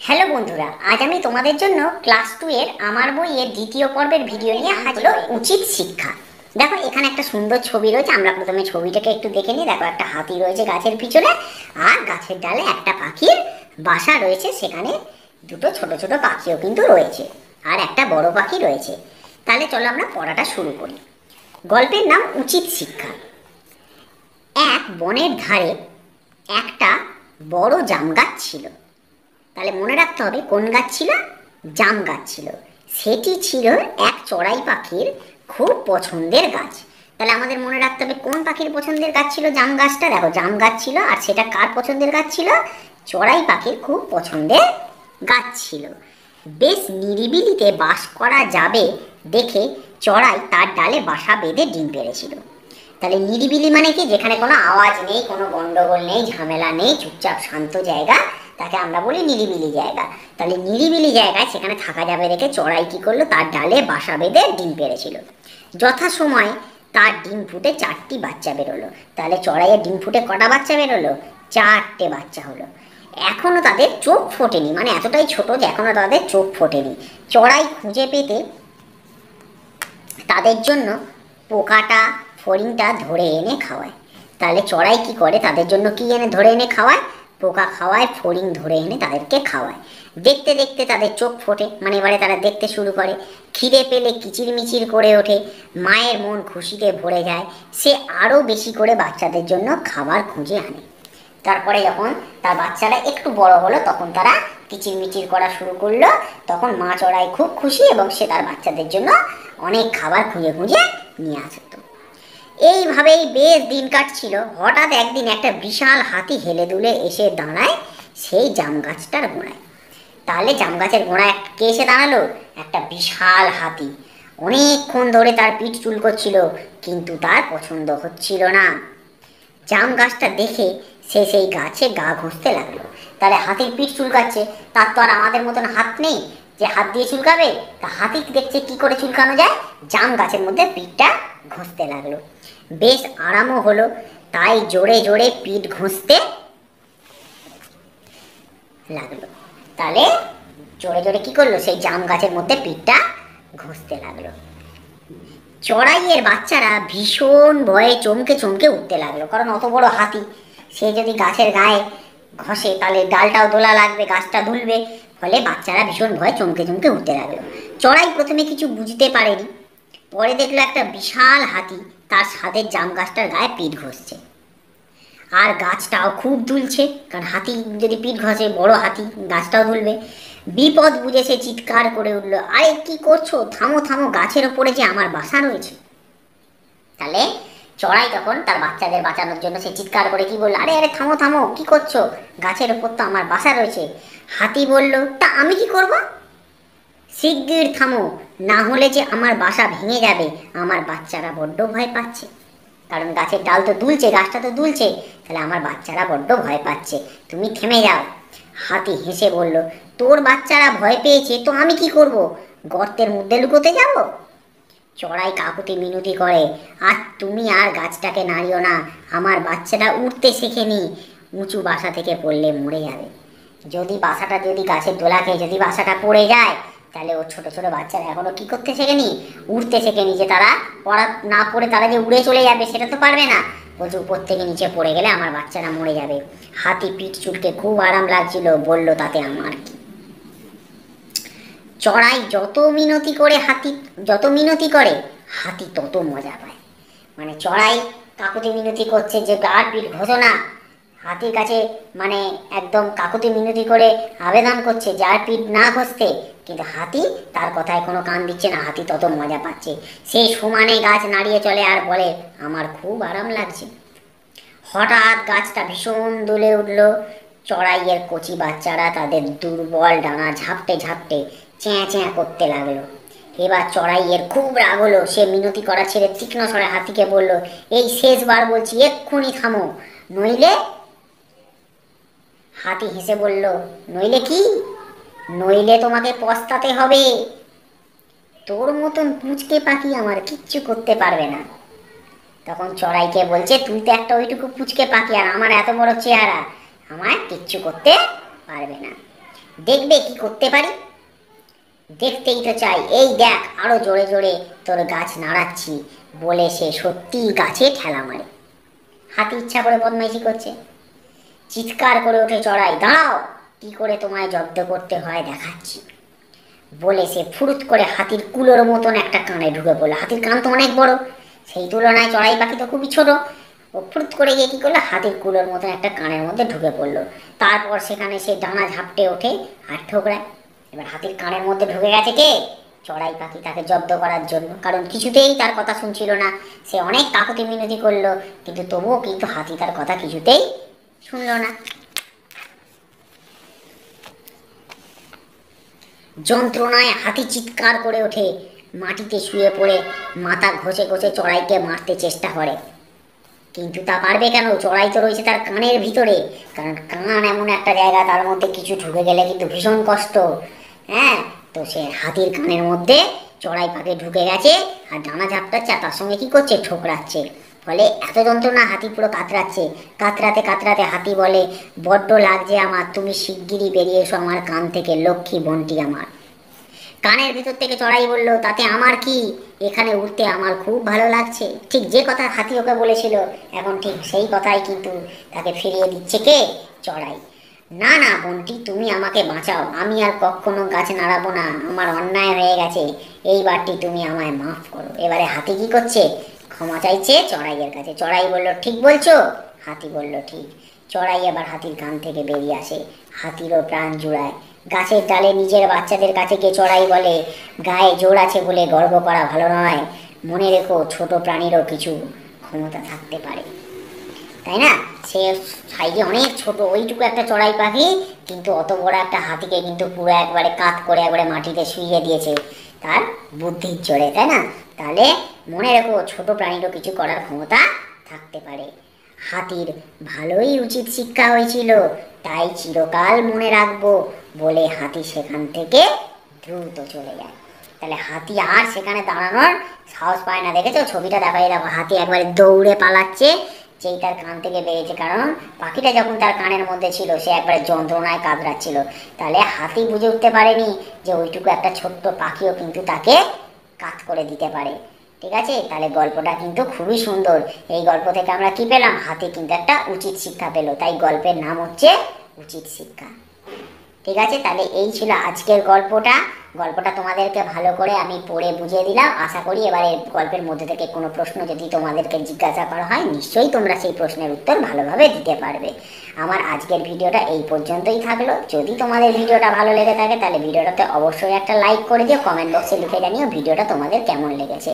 Hello বন্ধুরা, আজ আমি তোমাদের জন্য ক্লাস 2 এর আমার বইয়ের দ্বিতীয় পর্বের ভিডিও নিয়ে হাজির হলাম। উচিত শিক্ষা। দেখো এখানে একটা সুন্দর ছবি রয়েছে। আমরা প্রথমে ছবিটাকে একটু দেখে নিই। দেখো একটা হাতি রয়েছে গাছের পিছনে, আর গাছের ডালে একটা পাখির বাসা রয়েছে। সেখানে দুটো ছোট ছোট পাখিও কিন্তু রয়েছে, আর একটা বড় পাখি রয়েছে। তাহলে চলো আমরা পড়াটা শুরু করি। গল্পের নাম উচিত শিক্ষা। এক বনের ধারে একটা বড় জাম গাছ ছিল। তাহলে মনে রাখতে হবে কোন গাছ ছিল? জাম গাছ ছিল। সেটি ছিল এক চড়াই পাখির খুব পছন্দের গাছ। তাহলে আমাদের মনে রাখতে হবে কোন পাখির পছন্দের গাছ ছিল জাম গাছটা। দেখো জাম গাছ ছিল, আর সেটা কার পছন্দের গাছ ছিল? চড়াই পাখির খুব পছন্দের গাছ ছিল। বেশ নিরিবিলিতে বাস করা যাবে দেখে চড়াই তার ডালে বাসা বেঁধে ডিম পেড়েছিল। তাহলে নিরিবিলি মানে কি? যেখানে কোনো আওয়াজ নেই, কোনো গন্ডগোল নেই, ঝামেলা নেই, চুপচাপ শান্ত জায়গা, তাকে আমরা বলি নিরিবিলি জায়গা। তাহলে নিরিবিলি জায়গায় সেখানে থাকা যাবে দেখে চড়াই কি করলো? তার ডালে বাসা বেঁধে ডিম পেড়েছিল। যথাসময়ে তার ডিম ফুটে 4টি বাচ্চা বেরোলো। তাহলে চড়াইয়ের ডিম ফুটে কটা বাচ্চা বেরোলো? 4টে বাচ্চা হলো। এখনো তাদের চোখ ফোটেনি, মানে এতটাই ছোট যে এখনো তাদের চোখ ফোটেনি। চড়াই খুঁজে পেতে তাদের জন্য পোকাটা ফড়িংটা ধরে এনে খাওয়ায়। তাহলে চড়াই কি করে? তাদের জন্য কি এনে ধরে এনে খাওয়ায়? পোকা খাওয়ায়, ফড়িং ধরে এনে তাদেরকে খাওয়ায়। দেখতে দেখতে তাদের চোখ ফোটে, মানে এবারে তারা দেখতে শুরু করে। খিদে পেলে কিচিরমিচির করে ওঠে। মায়ের মন খুশিতে ভরে যায়। সে আরও বেশি করে বাচ্চাদের জন্য খাবার খুঁজে আনে। তারপরে যখন তার বাচ্চারা একটু বড় হলো, তখন তারা কিচিরমিচির করা শুরু করলো। তখন মা চড়াই খুব খুশি, এবং সে তার বাচ্চাদের জন্য অনেক খাবার খুঁজে খুঁজে নিয়ে আসতো। এইভাবেই বেশ দিন কাটছিল। হঠাৎ একদিন একটা বিশাল হাতি হেলে দুলে এসে দাঁড়ায় সেই জাম গাছটার গোড়ায়। তাহলে জাম গাছের গোড়ায় কে এসে দাঁড়ালো? একটা বিশাল হাতি। অনেকক্ষণ ধরে তার পিঠ চুলকোচ্ছিল, কিন্তু তার পছন্দ হচ্ছিল না। জাম গাছটা দেখে সে সেই গাছে গা ঘষতে লাগলো। তাহলে হাতির পিঠ চুলকাচ্ছে, তার তো আর আমাদের মতন হাত নেই যে হাত দিয়ে চুলকাবে। তা হাতি দেখছে কি করে চুলকানো যায়। জাম গাছের মধ্যে পিঠটা ঘষতে লাগলো। বেশ আরামও হলো, তাই জোরে জোরে পিঠ ঘষতে লাগলো। তাহলে জোরে জোরে কি করলো? সেই জাম গাছের মধ্যে পিঠটা ঘষতে লাগলো। চড়াইয়ের বাচ্চারা ভীষণ ভয়ে চমকে চমকে উঠতে লাগলো, কারণ অত বড় হাতি, সে যদি গাছের গায়ে ঘষে তাহলে ডালটাও দোলা লাগবে, গাছটা দুলবে। ফলে বাচ্চারা ভীষণ ভয়ে চমকে চমকে উঠতে লাগলো। চড়াই প্রথমে কিছু বুঝতে পারেনি। পরে দেখলো একটা বিশাল হাতি তার ছাদের জাম গাছটার গায়ে পিঠ ঘষছে, আর গাছটাও খুব দুলছে। কারণ হাতি যদি পিঠ ঘষে, বড় হাতি, গাছটাও দুলবে। বিপদ বুঝে সে চিৎকার করে উঠলো, আরে কি করছো? থামো থামো, গাছের ওপরে যে আমার বাসা রয়েছে। তাহলে চড়াই তখন তার বাচ্চাদের বাঁচানোর জন্য সে চিৎকার করে কি বললো, আরে আরে থামো থামো, কি করছো? গাছের ওপর তো আমার বাসা রয়েছে। হাতি বলল, তা আমি কি করব? শিগগির থামো, না হলে যে আমার বাসা ভেঙে যাবে। আমার বাচ্চারা বড্ড ভয় পাচ্ছে, কারণ গাছের ডাল তো দুলছে, গাছটা তো দুলছে। তাহলে আমার বাচ্চারা বড্ড ভয় পাচ্ছে, তুমি থেমে যাও। হাতি হেসে বলল, তোর বাচ্চারা ভয় পেয়েছে তো আমি কি করব? গর্তের মধ্যে লুকোতে যাব? চড়াই কাকুতি মিনতি করে, আর তুমি আর গাছটাকে নাড়িও না। আমার বাচ্চাটা উঠতে শেখেনি, উঁচু বাসা থেকে পড়লে মরে যাবে। যদি গাছের দোলা খেয়ে যদি বাসাটা পড়ে যায়, তাহলে ওর ছোট ছোট বাচ্চারা এখনো কি করতে শেখেনি? উঠতে শেখেনি। যে তারা পড়া না পড়ে তারা যে উড়ে চলে যাবে সেটা তো পারবে না। বলছে উপর থেকে নিচে পড়ে গেলে আমার বাচ্চারা মরে যাবে। হাতি পিঠ চুলকে খুব আরাম লাগছিল, বলল তাতে আমার কি। চড়াই যত মিনতি করে হাতি তত মজা পায়। মানে চড়াই কাকুতি মিনতি করছে যে আর পিঠ ঘষো না, হাতির কাছে মানে একদম কাকুতি মিনতি করে আবেদন করছে যে আর পিঠ না ঘষতে, কিন্তু হাতি তার কথায় কোনো কান দিচ্ছে না। হাতি তত মজা পাচ্ছে। সে সমানে গাছ নাড়িয়ে চলে আর বলে, আমার খুব আরাম লাগছে। হঠাৎ গাছটা ভীষণ দুলে উঠল। চড়াইয়ের কচি বাচ্চারা তাদের দুর্বল ডানা ঝাপটে ঝাপটে চ্যাঁ চ্যাঁ করতে লাগলো। এবার চড়াইয়ের খুব রাগ হলো। সে মিনতি করা ছেড়ে তীক্ষ্ণ স্বরে হাতিকে বলল, এই শেষবার বলছি, এক্ষুনি থামো, নইলে। হাতি হেসে বলল, নইলে কি? নইলে তোমাকে পস্তাতে হবে। তোর মতন পুঁচকে পাখি আমার কিচ্ছু করতে পারবে না। তখন চড়াইকে বলছে, তুই তো একটা ওইটুকু পুচকে পাখি, আর আমার এত বড় চেহারা, আমায় কিচ্ছু করতে পারবে না। দেখবে কি করতে পারি। দেখতেই তো চাই, এই দেখ আরো জোরে জোরে তোর গাছ নাড়াচ্ছি বলে সে সত্যিই গাছে ঠেলা মারে। হাতি ইচ্ছা করে বদমাইশি করছে, চিৎকার করে ওঠে চড়াই, দাঁড়াও, কি করে তোমায় জব্দ করতে হয় দেখাচ্ছি বলে সে ফুরুত করে হাতির কুলোর মতন একটা কানে ঢুকে পড়লো। হাতির কান তো অনেক বড়, সেই তুলনায় চড়াই পাখি তো খুবই ছোট। ও ফুরুত করে গিয়ে কি করলো, হাতির কুলোর মতন একটা কানের মধ্যে ঢুকে পড়লো। তারপর সেখানে সে ডানা ঝাপটে ওঠে আর ঠোকরায়। এবার হাতির কানের মধ্যে ঢুকে গেছে কে, চড়াই পাখি, তাকে জব্দ করার জন্য। কারণ কিছুতেই তার কথা শুনছিল না, সে অনেক কাকুতি মিনতি করলো, কিন্তু তবুও কিন্তু হাতি তার কথা কিছুতেই শুনলো না। যন্ত্রণায় হাতি চিৎকার করে ওঠে, মাটিতে শুয়ে পড়ে মাথা ঘষে ঘষে চড়াইকে মারতে চেষ্টা করে। কিন্তু তা পারবে কেন, চড়াই তো রয়েছে তার কানের ভিতরে। কারণ কান এমন একটা জায়গা, তার মধ্যে কিছু ঢুকে গেলে কিন্তু ভীষণ কষ্ট। হ্যাঁ, তো সে হাতির কানের মধ্যে চড়াই পাখি ঢুকে গেছে আর ডানা ঝাপটাচ্ছে, আর তার সঙ্গে কি করছে, ঠোকরাচ্ছে। ফলে এত যন্ত্রণা, হাতি পুরো কাতরাচ্ছে। কাতরাতে কাতরাতে হাতি বলে, বড্ড লাগছে আমার, তুমি শিগগিরই বেরিয়ে এসো আমার কান থেকে, লক্ষ্মী বোনটি আমার। কানের ভিতর থেকে চড়াই বলল, তাতে আমার কি, এখানে উঠতে আমার খুব ভালো লাগছে। ঠিক যে কথা হাতি ওকে বলেছিল, এখন ঠিক সেই কথাই কিন্তু তাকে ফিরিয়ে দিচ্ছে কে, চড়াই। না না বোনটি, তুমি আমাকে বাঁচাও, আমি আর কখনো গাছ নাড়াবো না, আমার অন্যায় হয়ে গেছে, এইবারটি তুমি আমায় মাফ করো। এবারে হাতি কি করছে, ক্ষমা চাইছে চড়াইয়ের কাছে। চড়াই বলল, ঠিক বলছো। হাতি বলল, ঠিক। চড়াই এবার হাতির কান থেকে বেরিয়ে আসে, হাতিরও প্রাণ জুড়ায়। গাছের ডালে নিজের বাচ্চাদের কাছে গিয়ে চড়াই বলে, গায়ে জোর আছে বলে গর্ব করা ভালো নয়, মনে রেখো ছোট প্রাণীরও কিছু ক্ষমতা থাকতে পারে। তাই না, সে সাইজে অনেক ছোট, ওইটুকু একটা চড়াই পাখি, কিন্তু অত বড় একটা হাতিকে কিন্তু পুরো একবারে কাত করে একবারে মাটিতে শুইয়ে দিয়েছে তার বুদ্ধির জোরে, তাই না। তাহলে মনে রেখো ছোট প্রাণীরও কিছু করার ক্ষমতা থাকতে পারে। হাতির ভালোই উচিত শিক্ষা হয়েছিল, তাই চিরকাল মনে রাখবো বলে হাতি সেখান থেকে দ্রুত চলে যায়। তাহলে হাতি আর সেখানে দাঁড়ানোর সাহস পায় না। দেখেছো ছবিটা, দেখাই দেখো, হাতি একবারে দৌড়ে পালাচ্ছে, যেই তার কান থেকে বেরিয়েছে। কারণ পাখিটা যখন তার কানের মধ্যে ছিল, সে একবারে যন্ত্রণায় কাতরাচ্ছিল। তাহলে হাতি বুঝে উঠতে পারেনি যে ওইটুকু একটা ছোট্ট পাখিও কিন্তু তাকে কাত করে দিতে পারে। ঠিক আছে, তাহলে গল্পটা কিন্তু খুবই সুন্দর। এই গল্প থেকে আমরা কি পেলাম, হাতি কিন্তু একটা উচিত শিক্ষা পেল, তাই গল্পের নাম হচ্ছে উচিত শিক্ষা। ঠিক আছে, তাহলে এই ছিল আজকের গল্পটা। গল্পটা তোমাদেরকে ভালো করে আমি পড়ে বুঝিয়ে দিলাম। আশা করি এবারে গল্পের মধ্যে থেকে কোনো প্রশ্ন যদি তোমাদেরকে জিজ্ঞাসা করা হয়, নিশ্চয়ই তোমরা সেই প্রশ্নের উত্তর ভালোভাবে দিতে পারবে। আমার আজকের ভিডিওটা এই পর্যন্তই থাকলো। যদি তোমাদের ভিডিওটা ভালো লেগে থাকে, তাহলে ভিডিওটাতে অবশ্যই একটা লাইক করে দিও, কমেন্ট বক্সে লিখে জানিও ভিডিওটা তোমাদের কেমন লেগেছে।